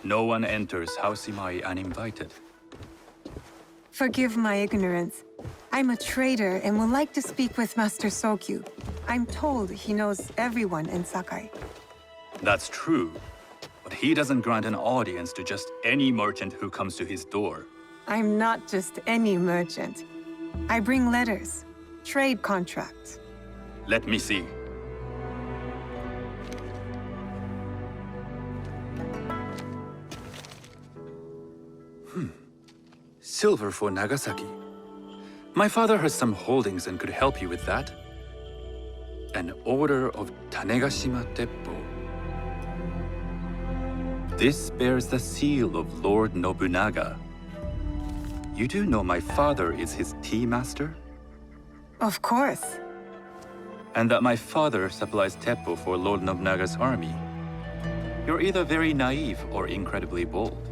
No one enters House Imai uninvited. Forgive my ignorance. I'm a trader and would like to speak with Master Sokyu. I'm told he knows everyone in Sakai. That's true, but he doesn't grant an audience to just any merchant who comes to his door. I'm not just any merchant. I bring letters, trade contracts. Let me see. Silver for Nagasaki. My father has some holdings and could help you with that. An order of Tanegashima Teppo. This bears the seal of Lord Nobunaga. You do know my father is his tea master? Of course. And that my father supplies Teppo for Lord Nobunaga's army. You're either very naive or incredibly bold.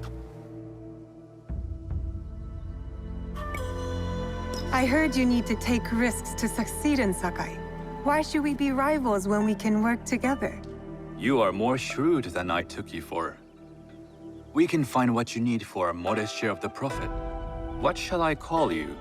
I heard you need to take risks to succeed in Sakai. Why should we be rivals when we can work together? You are more shrewd than I took you for. We can find what you need for a modest share of the profit. What shall I call you?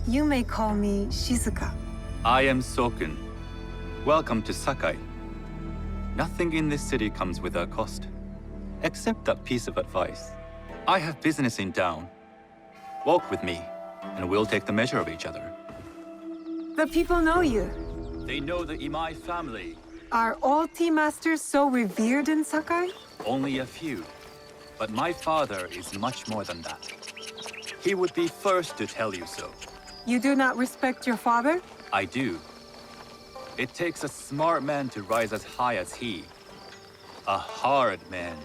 You may call me Shizuka. I am Sokun. Welcome to Sakai. Nothing in this city comes without cost, except that piece of advice. I have business in town. Walk with me, and we'll take the measure of each other. The people know you. They know the Imai family. Are all tea masters so revered in Sakai? Only a few. But my father is much more than that. He would be first to tell you so. You do not respect your father? I do. It takes a smart man to rise as high as he. A hard man.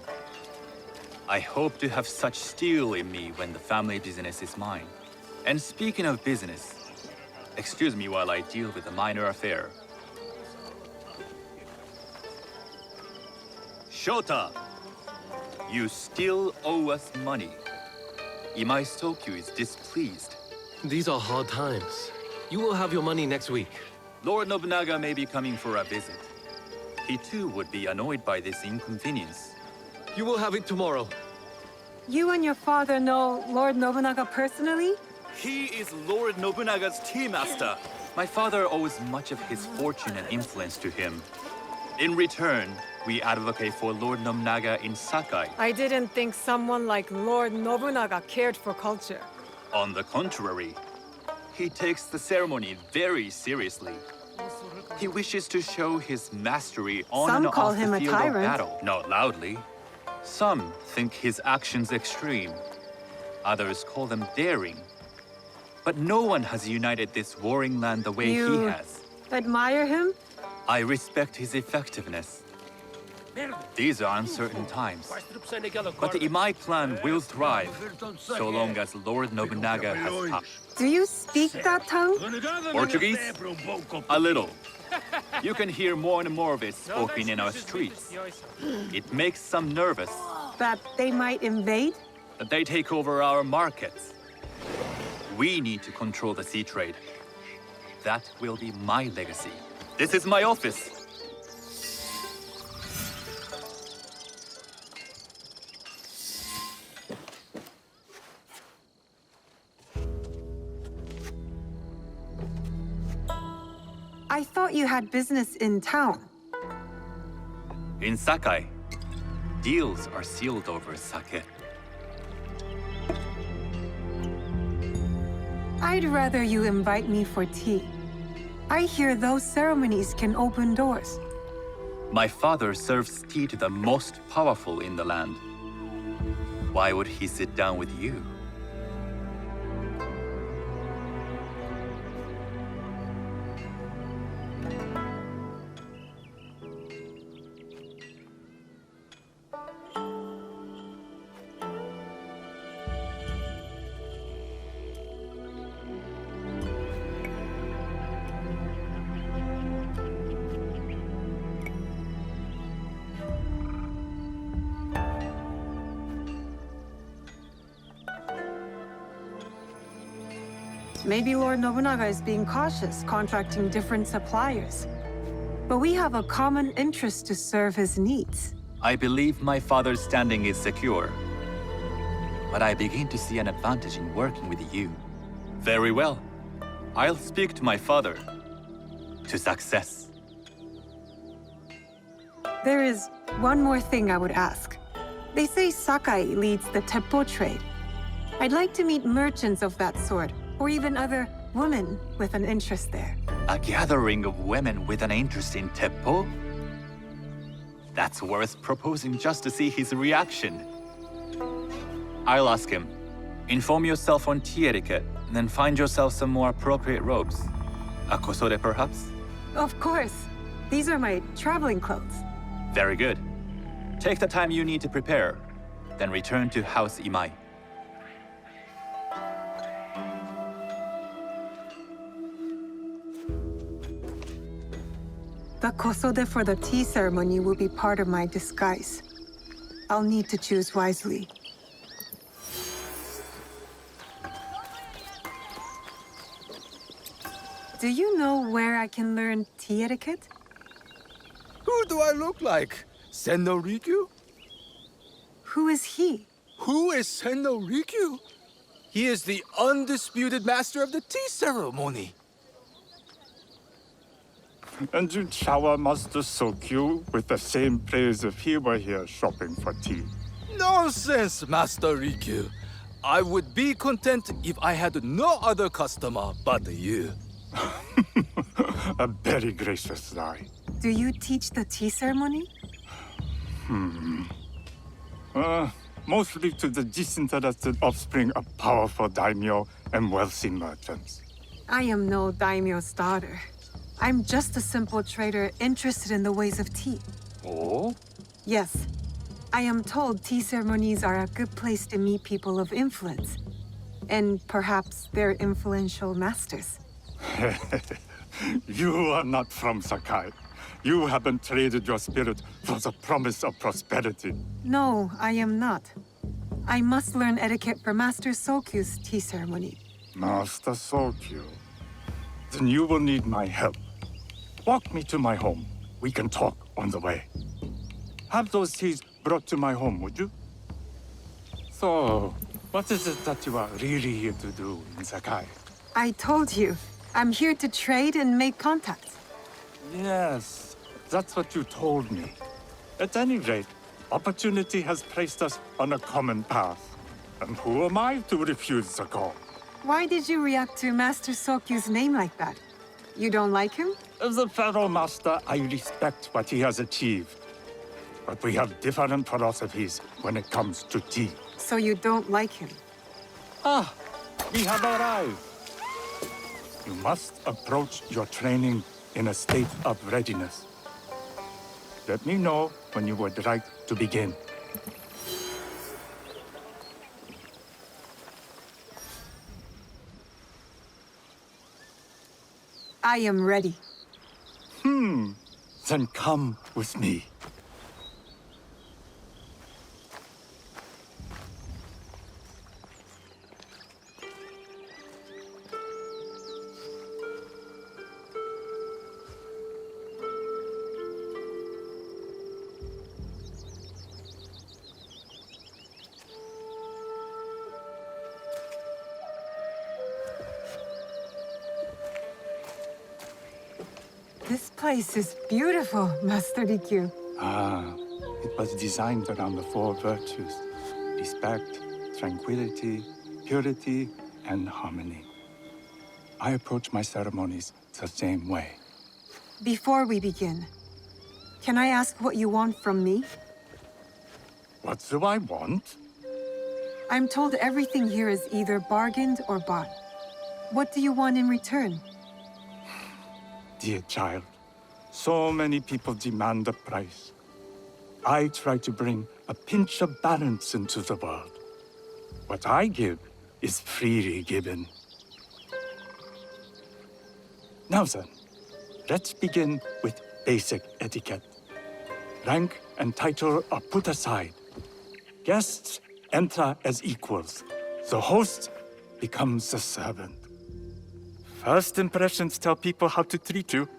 I hope to have such steel in me when the family business is mine. And speaking of business, excuse me while I deal with a minor affair. Shota! You still owe us money. Imai Sokyu is displeased. These are hard times. You will have your money next week. Lord Nobunaga may be coming for a visit. He too would be annoyed by this inconvenience. You will have it tomorrow. You and your father know Lord Nobunaga personally? He is Lord Nobunaga's tea master. My father owes much of his fortune and influence to him. In return, we advocate for Lord Nobunaga in Sakai. I didn't think someone like Lord Nobunaga cared for culture. On the contrary, he takes the ceremony very seriously. He wishes to show his mastery on Some and call off him the a field of tyrant. battle. Not loudly. Some think his actions extreme. Others call them daring. But no one has united this warring land the way he You has. admire him? I respect his effectiveness. These are uncertain times. But the Imai clan will thrive, so long as Lord Nobunaga has power. Do you speak that tongue? Portuguese? A little. You can hear more and more of it spoken in our streets. It makes some nervous That they might invade? that they take over our markets. We need to control the sea trade. That will be my legacy. This is my office. I thought you had business in town. In Sakai, deals are sealed over sake. I'd rather you invite me for tea. I hear those ceremonies can open doors. My father serves tea to the most powerful in the land. Why would he sit down with you? Maybe Lord Nobunaga is being cautious, contracting different suppliers. But we have a common interest to serve his needs. I believe my father's standing is secure. But I begin to see an advantage in working with you. Very well. I'll speak to my father. To success. There is one more thing I would ask. They say Sakai leads the teppo trade. I'd like to meet merchants of that sort, or even other women with an interest there. A gathering of women with an interest in teppo? That's worth proposing just to see his reaction. I'll ask him. Inform yourself on tea etiquette, then find yourself some more appropriate robes. A kosode, perhaps? Of course. These are my traveling clothes. Very good. Take the time you need to prepare, then return to House Imai. The kosode for the tea ceremony will be part of my disguise. I'll need to choose wisely. Do you know where I can learn tea etiquette? Who do I look like? Senno Rikyu? Who is he? Who is Senno Rikyu? He is the undisputed master of the tea ceremony. And you'd shower Master Sokyu with the same praise if he were here shopping for tea. Nonsense, Master Rikyu. I would be content if I had no other customer but you. A very gracious lie. Do you teach the tea ceremony? Mostly to the disinterested offspring of powerful daimyo and wealthy merchants. I am no daimyo's daughter. I'm just a simple trader interested in the ways of tea. Oh? Yes. I am told tea ceremonies are a good place to meet people of influence. And perhaps their influential masters. You are not from Sakai. You haven't traded your spirit for the promise of prosperity. No, I am not. I must learn etiquette for Master Sokyu's tea ceremony. Master Sokyu. Then you will need my help. Walk me to my home. We can talk on the way. Have those teas brought to my home, would you? So, what is it that you are really here to do in Sakai? I told you, I'm here to trade and make contacts. Yes, that's what you told me. At any rate, opportunity has placed us on a common path. And who am I to refuse the call? Why did you react to Master Sokyu's name like that? You don't like him? As a Pharaoh Master, I respect what he has achieved. But we have different philosophies when it comes to tea. So you don't like him? Ah, we have arrived. You must approach your training in a state of readiness. Let me know when you would like to begin. I am ready. Then come with me. This place is beautiful, Master Rikyu. Ah, it was designed around the four virtues: respect, tranquility, purity, and harmony. I approach my ceremonies the same way. Before we begin, can I ask what you want from me? What do I want? I'm told everything here is either bargained or bought. What do you want in return? Dear child, so many people demand a price. I try to bring a pinch of balance into the world. What I give is freely given. Now then, let's begin with basic etiquette. Rank and title are put aside. Guests enter as equals. The host becomes the servant. First impressions tell people how to treat you.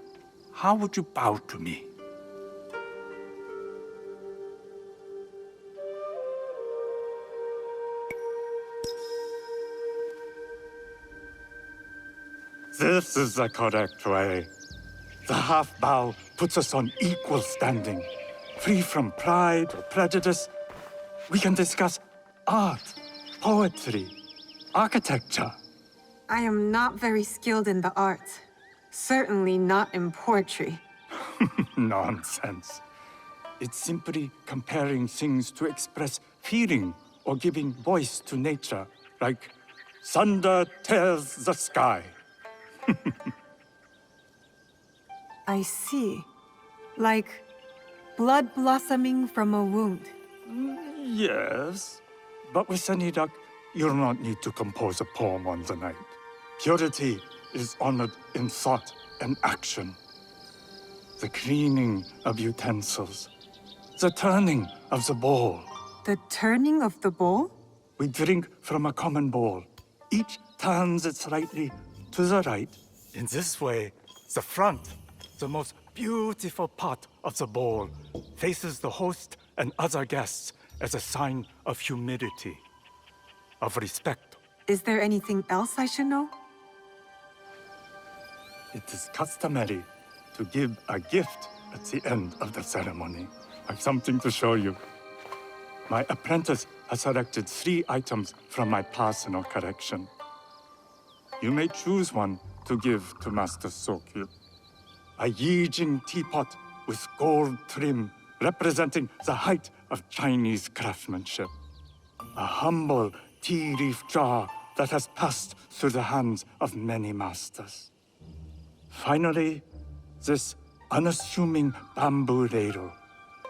How would you bow to me? This is the correct way. The half bow puts us on equal standing, free from pride or prejudice. We can discuss art, poetry, architecture. I am not very skilled in the arts. Certainly not in poetry. Nonsense. It's simply comparing things to express feeling or giving voice to nature, like thunder tears the sky. I see. Like blood blossoming from a wound. Yes, but with any luck, you'll not need to compose a poem on the night. Purity is honored in thought and action. The cleaning of utensils, the turning of the bowl. The turning of the bowl? We drink from a common bowl. Each turns it slightly to the right. In this way, the front, the most beautiful part of the bowl, faces the host and other guests as a sign of humility, of respect. Is there anything else I should know? It is customary to give a gift at the end of the ceremony. I've something to show you. My apprentice has selected 3 items from my personal collection. You may choose one to give to Master Sokyu. A Yijing teapot with gold trim representing the height of Chinese craftsmanship. A humble tea leaf jar that has passed through the hands of many masters. Finally, this unassuming bamboo ladle,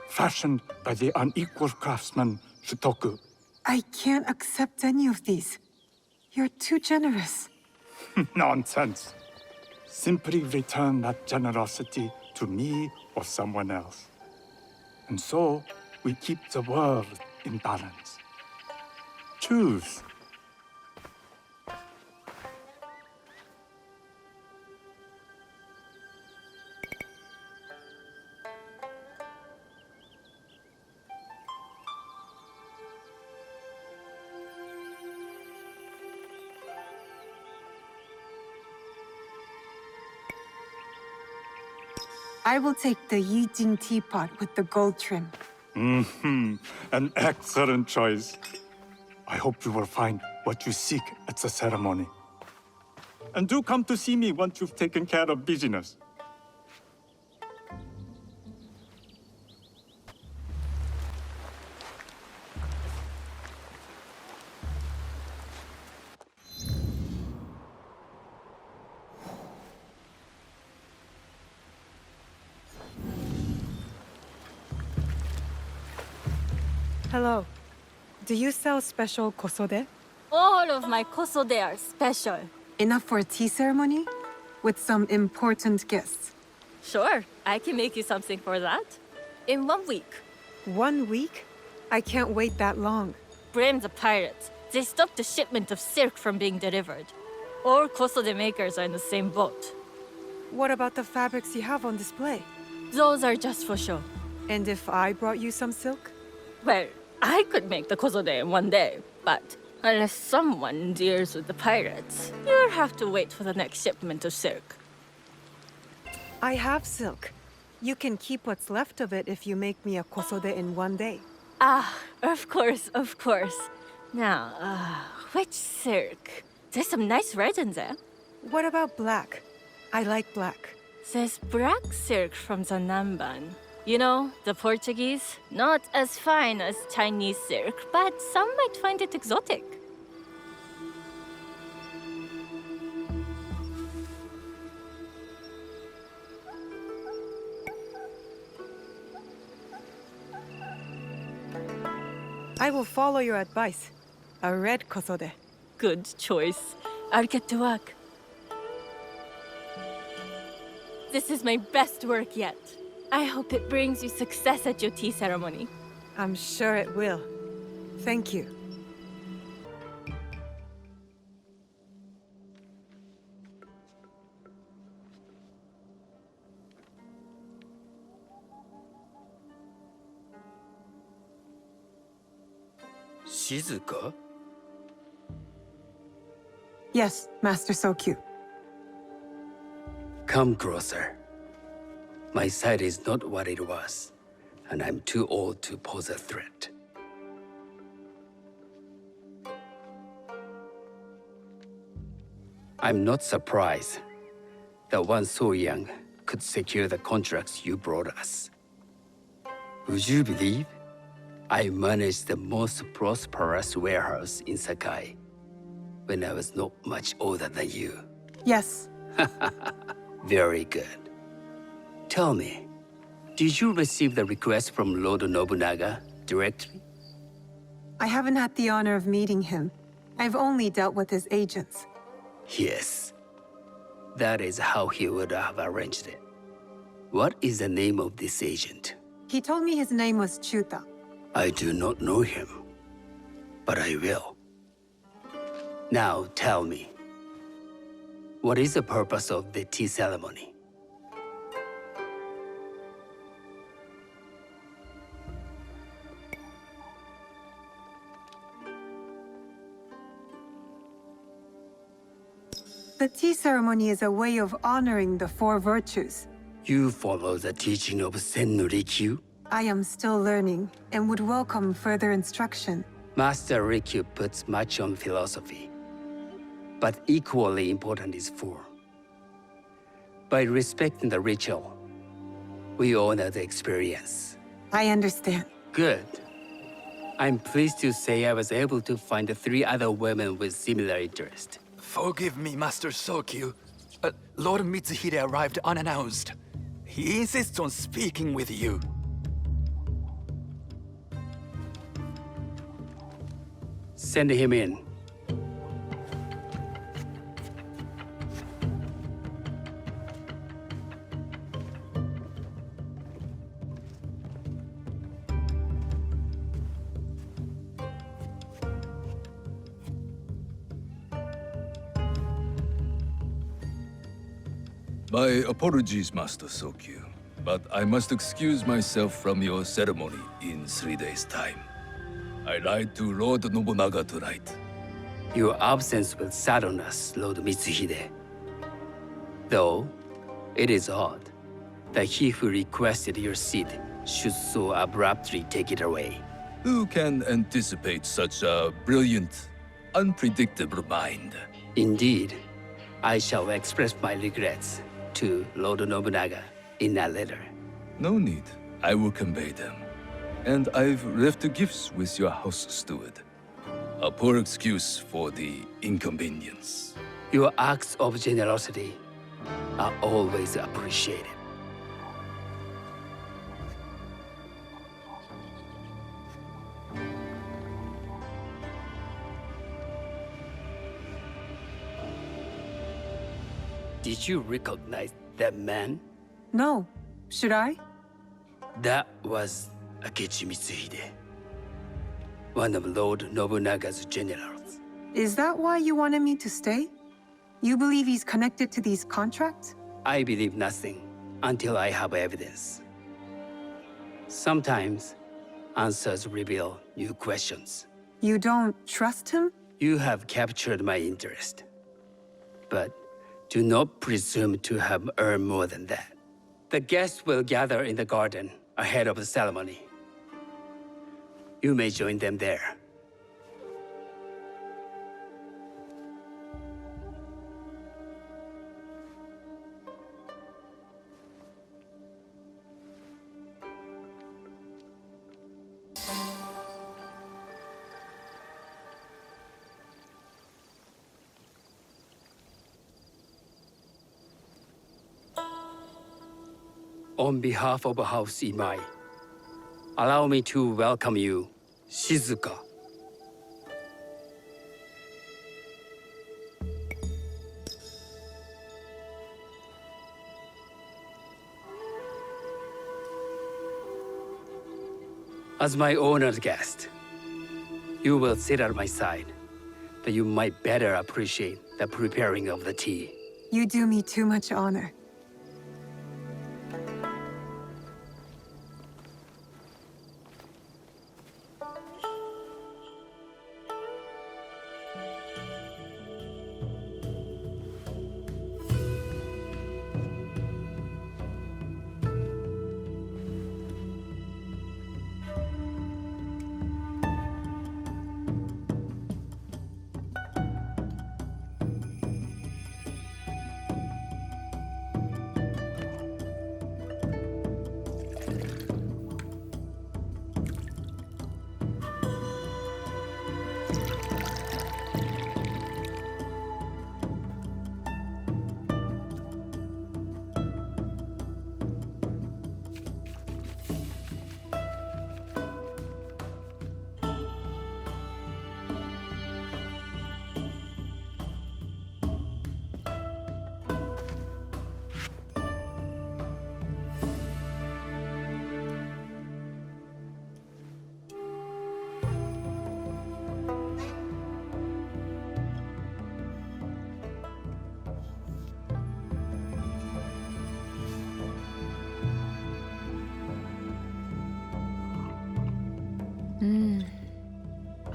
fashioned by the unequal craftsman Shutoku. I can't accept any of these. You're too generous. Nonsense. Simply return that generosity to me or someone else. And so, we keep the world in balance. Choose. I will take the Yijing teapot with the gold trim. An excellent choice. I hope you will find what you seek at the ceremony. And do come to see me once you've taken care of business. Hello. Do you sell special kosode? All of my kosode are special. Enough for a tea ceremony? With some important guests. Sure, I can make you something for that. In 1 week. 1 week? I can't wait that long. Blame the pirates. They stopped the shipment of silk from being delivered. All kosode makers are in the same boat. What about the fabrics you have on display? Those are just for show. And if I brought you some silk? Well, I could make the kosode in 1 day, but unless someone deals with the pirates, you'll have to wait for the next shipment of silk. I have silk. You can keep what's left of it if you make me a kosode in 1 day. Ah, of course, of course. Now, which silk? There's some nice red in there. What about black? I like black. There's black silk from the Namban. You know, the Portuguese? Not as fine as Chinese silk, but some might find it exotic. I will follow your advice. A red kosode. Good choice. I'll get to work. This is my best work yet. I hope it brings you success at your tea ceremony. I'm sure it will. Thank you. Shizuka? Yes, Master Sokyu. Come closer. My sight is not what it was, and I'm too old to pose a threat. I'm not surprised that one so young could secure the contracts you brought us. Would you believe I managed the most prosperous warehouse in Sakai when I was not much older than you? Yes. Very good. Tell me, did you receive the request from Lord Nobunaga directly? I haven't had the honor of meeting him. I've only dealt with his agents. Yes. That is how he would have arranged it. What is the name of this agent? He told me his name was Chuta. I do not know him, but I will. Now tell me, what is the purpose of the tea ceremony? The tea ceremony is a way of honoring the four virtues. You follow the teaching of Sennu Rikyu? I am still learning and would welcome further instruction. Master Rikyu puts much on philosophy, but equally important is form. By respecting the ritual, we honor the experience. I understand. Good. I'm pleased to say I was able to find 3 other women with similar interest. Forgive me, Master Sokyu. Lord Mitsuhide arrived unannounced. He insists on speaking with you. Send him in. My apologies, Master Sokyu, but I must excuse myself from your ceremony in 3 days' time. I lied to Lord Nobunaga tonight. Your absence will sadden us, Lord Mitsuhide. Though, it is odd that he who requested your seat should so abruptly take it away. Who can anticipate such a brilliant, unpredictable mind? Indeed, I shall express my regrets to Lord Nobunaga in a letter. No need. I will convey them. And I've left the gifts with your house steward. A poor excuse for the inconvenience. Your acts of generosity are always appreciated. Did you recognize that man? No. Should I? That was Akechi Mitsuhide, one of Lord Nobunaga's generals. Is that why you wanted me to stay? You believe he's connected to these contracts? I believe nothing until I have evidence. Sometimes, answers reveal new questions. You don't trust him? You have captured my interest. But do not presume to have earned more than that. The guests will gather in the garden ahead of the ceremony. You may join them there. On behalf of House IMAI, allow me to welcome you, Shizuka. As my honored guest, you will sit at my side, that you might better appreciate the preparing of the tea. You do me too much honor.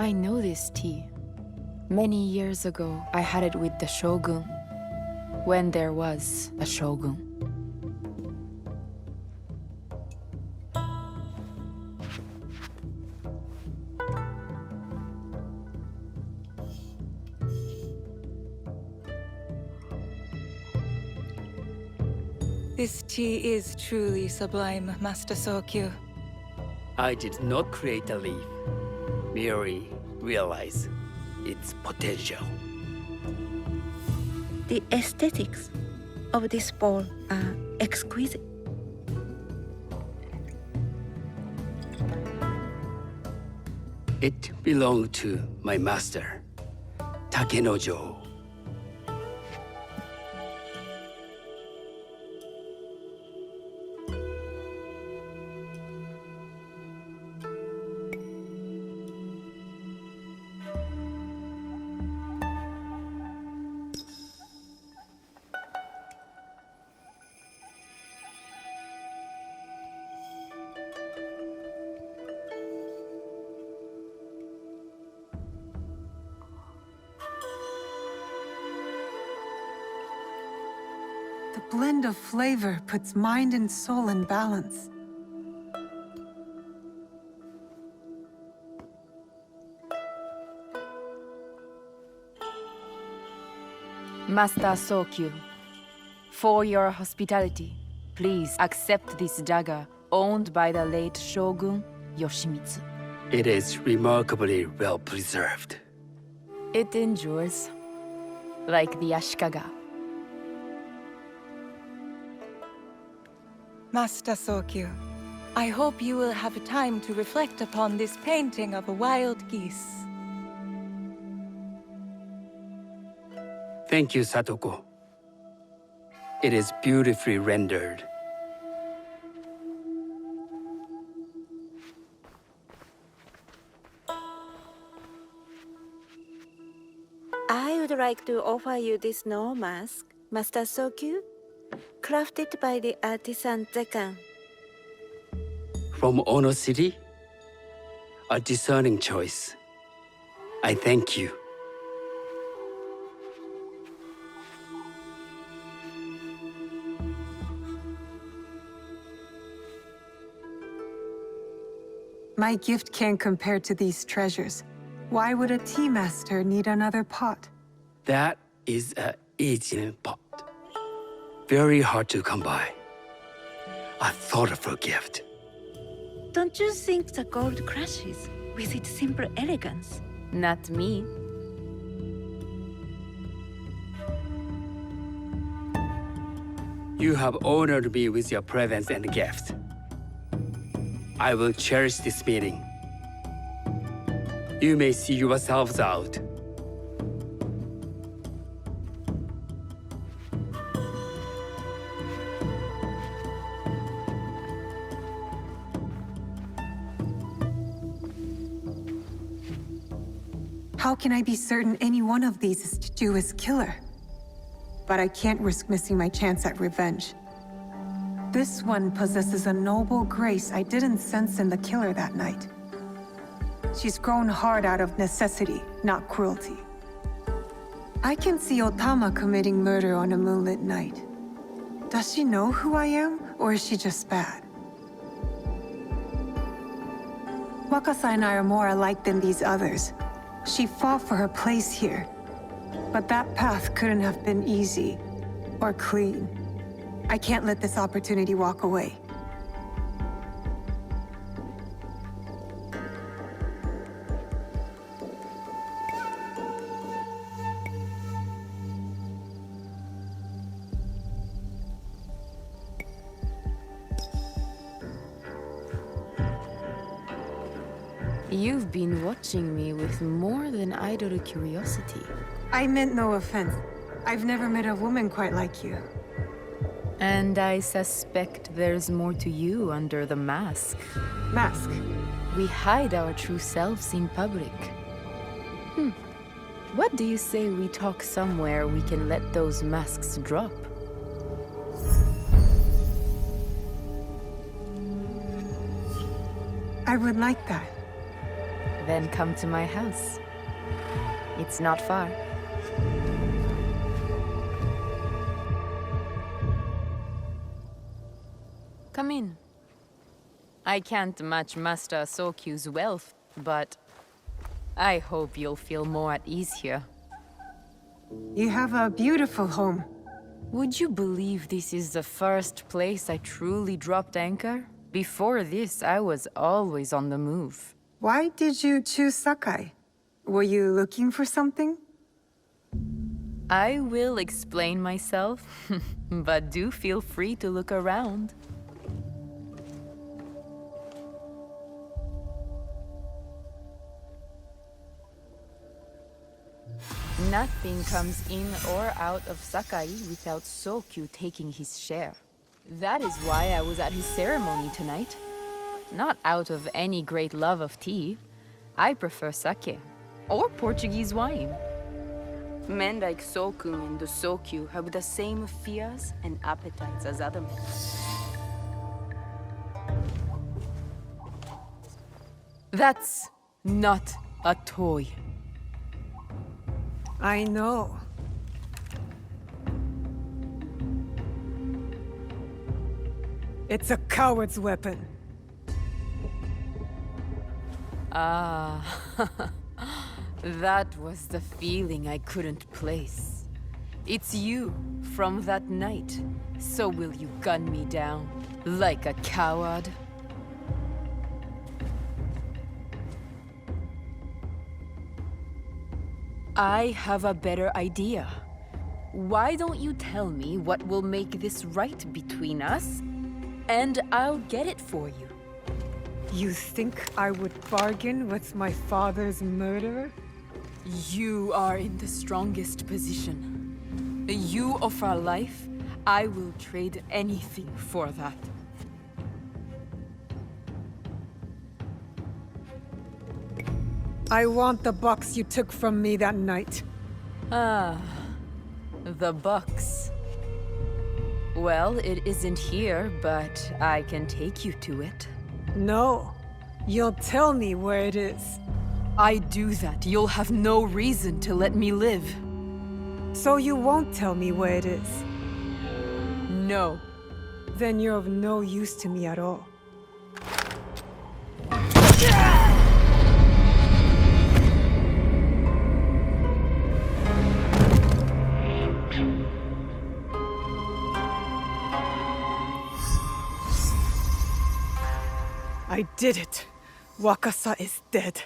I know this tea. Many years ago, I had it with the shogun. When there was a shogun. This tea is truly sublime, Master Sokyu. I did not create a leaf, merely realize its potential. The aesthetics of this bowl are exquisite. It belonged to my master, Takenojo. The blend of flavor puts mind and soul in balance. Master Sokyu, for your hospitality, please accept this dagger owned by the late Shogun Yoshimitsu. It is remarkably well preserved. It endures, like the Ashikaga. Master Sokyu, I hope you will have time to reflect upon this painting of a wild geese. Thank you, Satoko. It is beautifully rendered. I would like to offer you this snow mask, Master Sokyu, crafted by the artisan Zekan. From Ono City? A discerning choice. I thank you. My gift can't compare to these treasures. Why would a tea master need another pot? That is a Eijin pot. Very hard to come by. A thoughtful gift. Don't you think the gold crashes with its simple elegance? Not me. You have honored me with your presence and gift. I will cherish this meeting. You may see yourselves out. How can I be certain any one of these is to do his killer? But I can't risk missing my chance at revenge. This one possesses a noble grace I didn't sense in the killer that night. She's grown hard out of necessity, not cruelty. I can see Otama committing murder on a moonlit night. Does she know who I am, or is she just bad? Wakasa and I are more alike than these others. She fought for her place here. But that path couldn't have been easy or clean. I can't let this opportunity walk away. You've been watching me with more than idle curiosity. I meant no offense. I've never met a woman quite like you. And I suspect there's more to you under the mask. Mask. We hide our true selves in public. What do you say we talk somewhere we can let those masks drop? I would like that. Then come to my house. It's not far. Come in. I can't match Master Sokyu's wealth, but I hope you'll feel more at ease here. You have a beautiful home. Would you believe this is the first place I truly dropped anchor? Before this, I was always on the move. Why did you choose Sakai? Were you looking for something? I will explain myself, but do feel free to look around. Nothing comes in or out of Sakai without Sokyu taking his share. That is why I was at his ceremony tonight. Not out of any great love of tea. I prefer sake, or Portuguese wine. Men like Sokun and the Sokyu have the same fears and appetites as other men. That's not a toy. I know. It's a coward's weapon. Ah, that was the feeling I couldn't place. It's you from that night. So will you gun me down like a coward? I have a better idea. Why don't you tell me what will make this right between us, and I'll get it for you. You think I would bargain with my father's murderer? You are in the strongest position. You offer life, I will trade anything for that. I want the box you took from me that night. Ah, the box. Well, it isn't here, but I can take you to it. No. You'll tell me where it is. I do that, you'll have no reason to let me live. So you won't tell me where it is? No. Then you're of no use to me at all. I did it. Wakasa is dead.